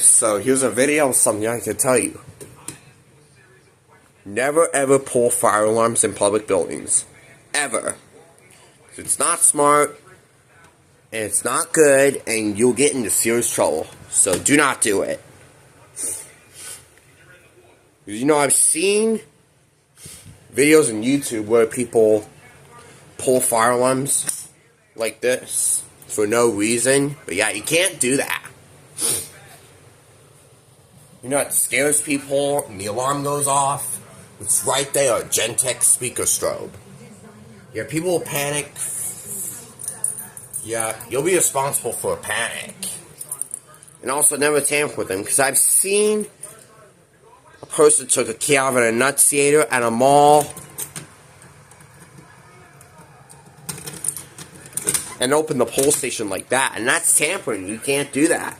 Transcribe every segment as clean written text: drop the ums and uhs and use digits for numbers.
guys, so here's a video of something I can tell you. Never ever pull fire alarms in public buildings. Ever. It's not smart, and it's not good, and you'll get into serious trouble. So do not do it. You know, I've seen videos on YouTube where people pull fire alarms like this for no reason. But yeah, you can't do that. You know, it scares people, and the alarm goes off. It's right there, a Gentex speaker strobe. Yeah, people will panic. Yeah, you'll be responsible for a panic. And also never tamper with them, because I've seen a person took a key out of an enunciator at a mall and opened the pull station like that, and that's tampering. You can't do that.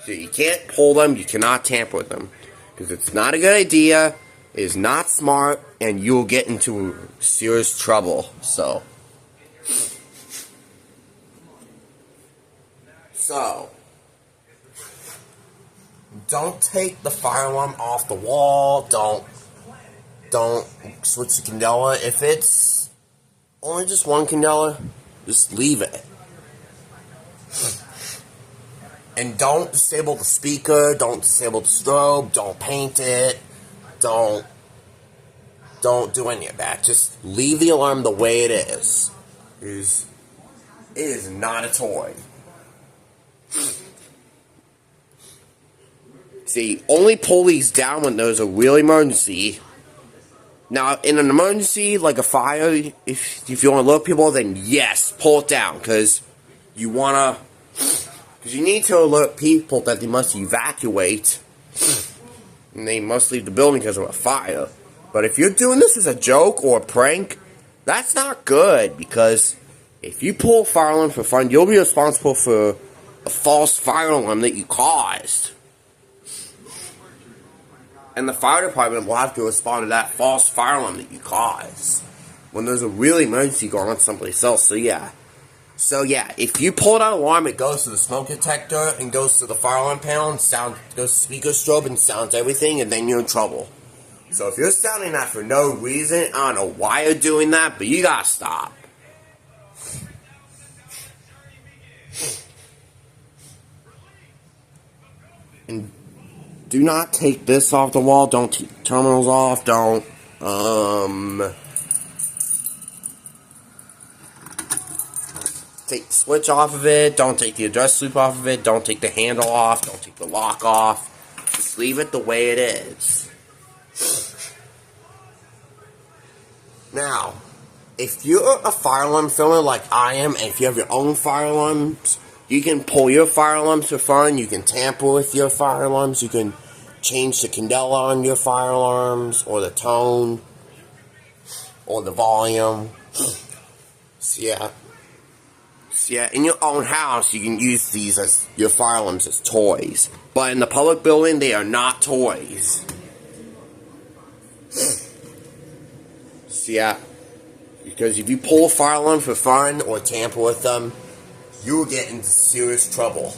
So you can't pull them, you cannot tamper with them, because it's not a good idea, it is not smart, and you'll get into serious trouble. So don't take the fire alarm off the wall. Don't switch the candela. If it's only just one candela, just leave it. And don't disable the speaker, don't disable the strobe, don't paint it, don't do any of that. Just leave the alarm the way it is. It is not a toy. See, only pull these down when there's a real emergency. Now, in an emergency, like a fire, if you want to alert people, then yes, pull it down, because you need to alert people that they must evacuate, and they must leave the building because of a fire. But if you're doing this as a joke or a prank, that's not good, because if you pull a fire alarm for fun, you'll be responsible for a false fire alarm that you caused. And the fire department will have to respond to that false fire alarm that you caused when there's a real emergency going on someplace else. So yeah, if you pull that alarm, it goes to the smoke detector and goes to the fire alarm panel and goes to speaker strobe and sounds everything, and then you're in trouble. So if you're sounding that for no reason, I don't know why you're doing that, but you gotta stop. And do not take this off the wall. Don't take terminals off. Don't take the switch off of it. Don't take the address loop off of it. Don't take the handle off. Don't take the lock off. Just leave it the way it is. Now, if you're a fire alarm filmer like I am, and if you have your own fire alarms, you can pull your fire alarms for fun. You can tamper with your fire alarms. You can change the candela on your fire alarms, or the tone, or the volume. So yeah, in your own house, you can use these as your fire alarms as toys. But in the public building, they are not toys. So yeah, because if you pull a fire alarm for fun or tamper with them, you will get into serious trouble.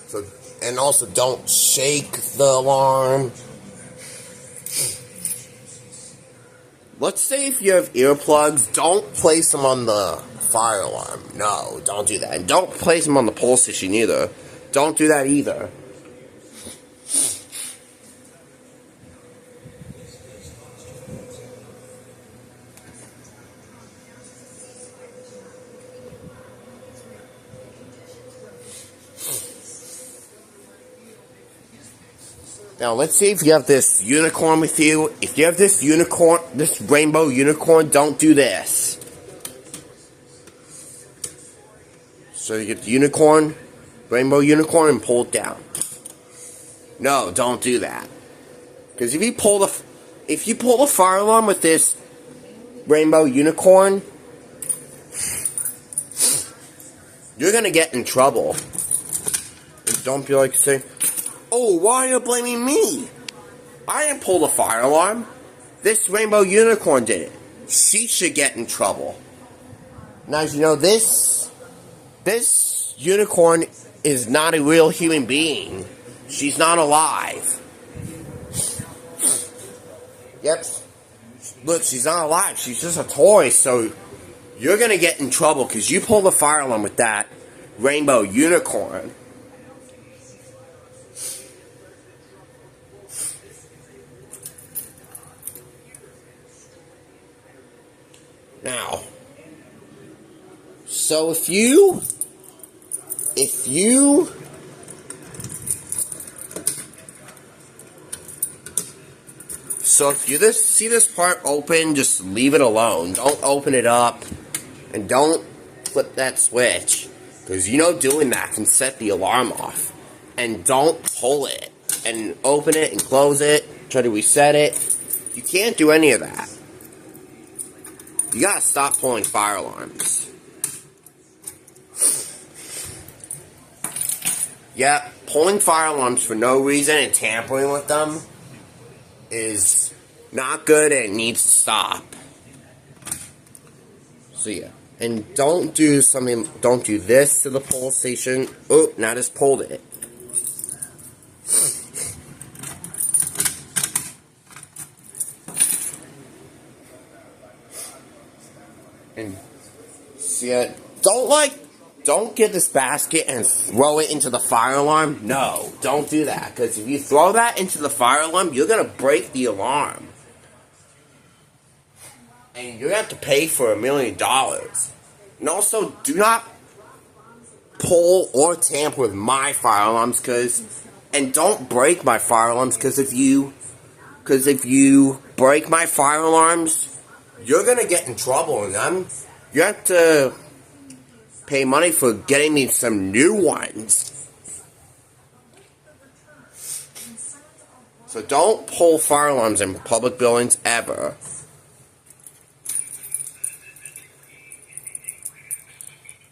So, and also don't shake the alarm. Let's say if you have earplugs, don't place them on the fire alarm. No, don't do that. And don't place them on the pull station either. Don't do that either. Now, let's see if you have this unicorn with you. If you have this rainbow unicorn, don't do this. So you get the unicorn, rainbow unicorn, and pull it down. No, don't do that. Because if you pull the fire alarm with this rainbow unicorn, you're gonna get in trouble. And don't be like saying, "Oh, why are you blaming me? I didn't pull the fire alarm. This rainbow unicorn did it. She should get in trouble." Now, as you know, this This unicorn is not a real human being. She's not alive. Yep. Look, she's not alive. She's just a toy, so you're gonna get in trouble because you pulled the fire alarm with that rainbow unicorn. Now, so if you just see this part open, just leave it alone. Don't open it up, and don't flip that switch, because doing that can set the alarm off. And don't pull it, and open it, and close it, try to reset it. You can't do any of that. You gotta stop pulling fire alarms. Yeah, pulling fire alarms for no reason and tampering with them is not good and it needs to stop. So yeah. And don't do this to the pull station. Oh, now I just pulled it. And see, don't get this basket and throw it into the fire alarm. No, don't do that. Because if you throw that into the fire alarm, you're going to break the alarm. And you're going to have to pay for $1 million. And also, do not pull or tamper with my fire alarms. And don't break my fire alarms. Because if you break my fire alarms, you're going to get in trouble. And you have to pay money for getting me some new ones. So don't pull fire alarms in public buildings ever.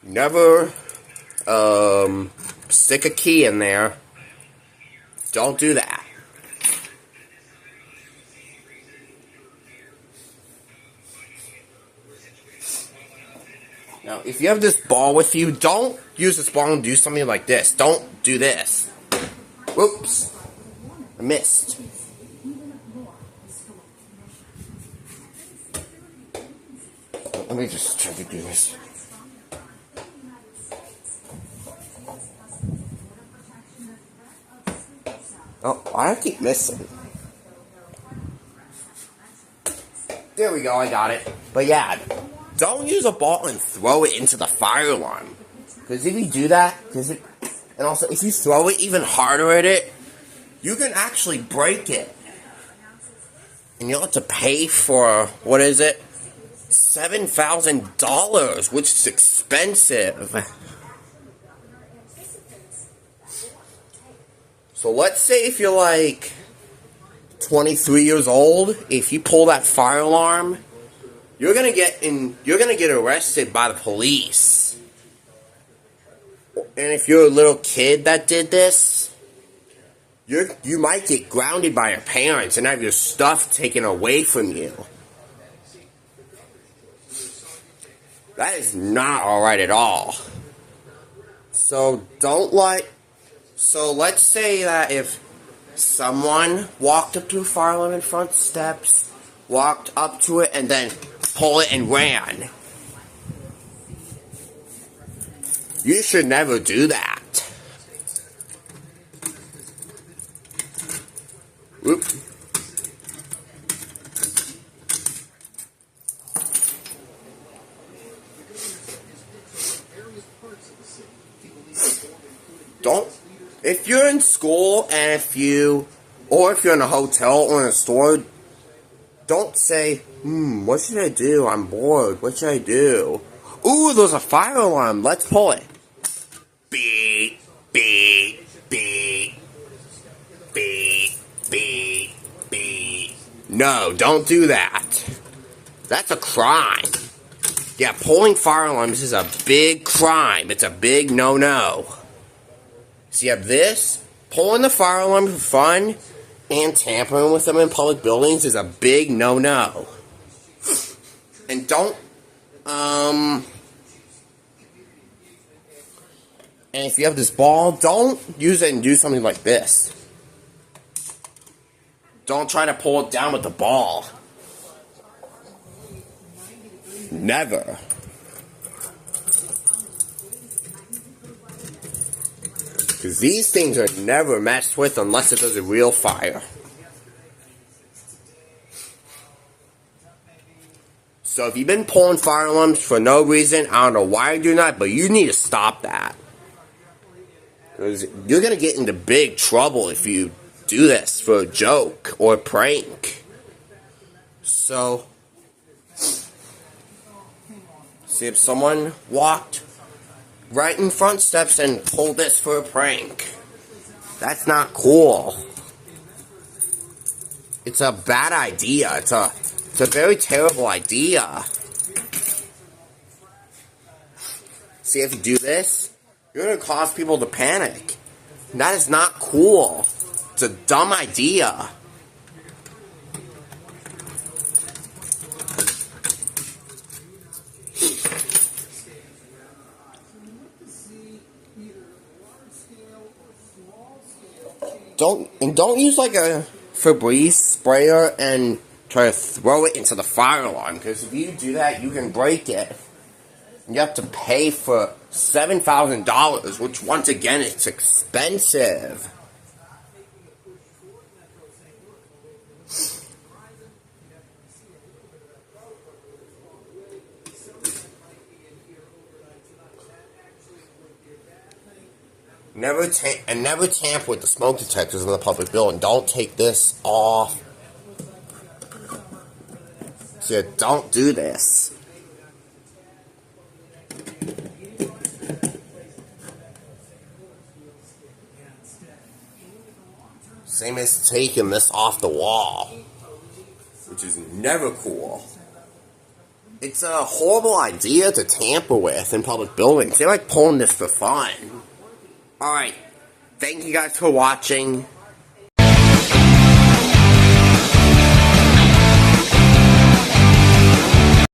Never stick a key in there. Don't do that. Now, if you have this ball with you, don't use this ball and do something like this. Don't do this. Whoops. I missed. Let me just try to do this. Oh, I keep missing. There we go, I got it. But yeah, don't use a ball and throw it into the fire alarm. Because if you do that, and also if you throw it even harder at it, you can actually break it. And you'll have to pay for, what is it? $7,000, which is expensive. So let's say if you're like 23 years old, if you pull that fire alarm, you're gonna get arrested by the police. And if you're a little kid that did this, you might get grounded by your parents and have your stuff taken away from you. That is not alright at all. So let's say that if someone walked up to a fire alarm in front steps, walked up to it, and then pulled it and ran. You should never do that. Whoop. If you're in school and if you're in a hotel or in a store, don't say, what should I do? I'm bored. What should I do? Ooh, there's a fire alarm. Let's pull it. Beep, beep, beep, beep, beep, beep. No, don't do that. That's a crime. Yeah, pulling fire alarms is a big crime. It's a big no-no. So you have this, pulling the fire alarm for fun, and tampering with them in public buildings is a big no-no. And don't And if you have this ball, don't use it and do something like this. Don't try to pull it down with the ball. Never. Because these things are never messed with unless it does a real fire. So if you've been pulling fire alarms for no reason, I don't know why you're doing that, but you need to stop that. Because you're going to get into big trouble if you do this for a joke or a prank. So, see if someone walked right in front steps and pulled this for a prank. That's not cool. It's a bad idea. It's a very terrible idea. See, if you do this, you're going to cause people to panic. And that is not cool. It's a dumb idea. Don't use like a Febreze sprayer and try to throw it into the fire alarm, because if you do that, you can break it. You have to pay for $7,000, which once again, it's expensive. Never tamper with the smoke detectors in the public building. Don't take this off. So don't do this. Same as taking this off the wall, which is never cool. It's a horrible idea to tamper with in public buildings. They like pulling this for fun. Alright, thank you guys for watching.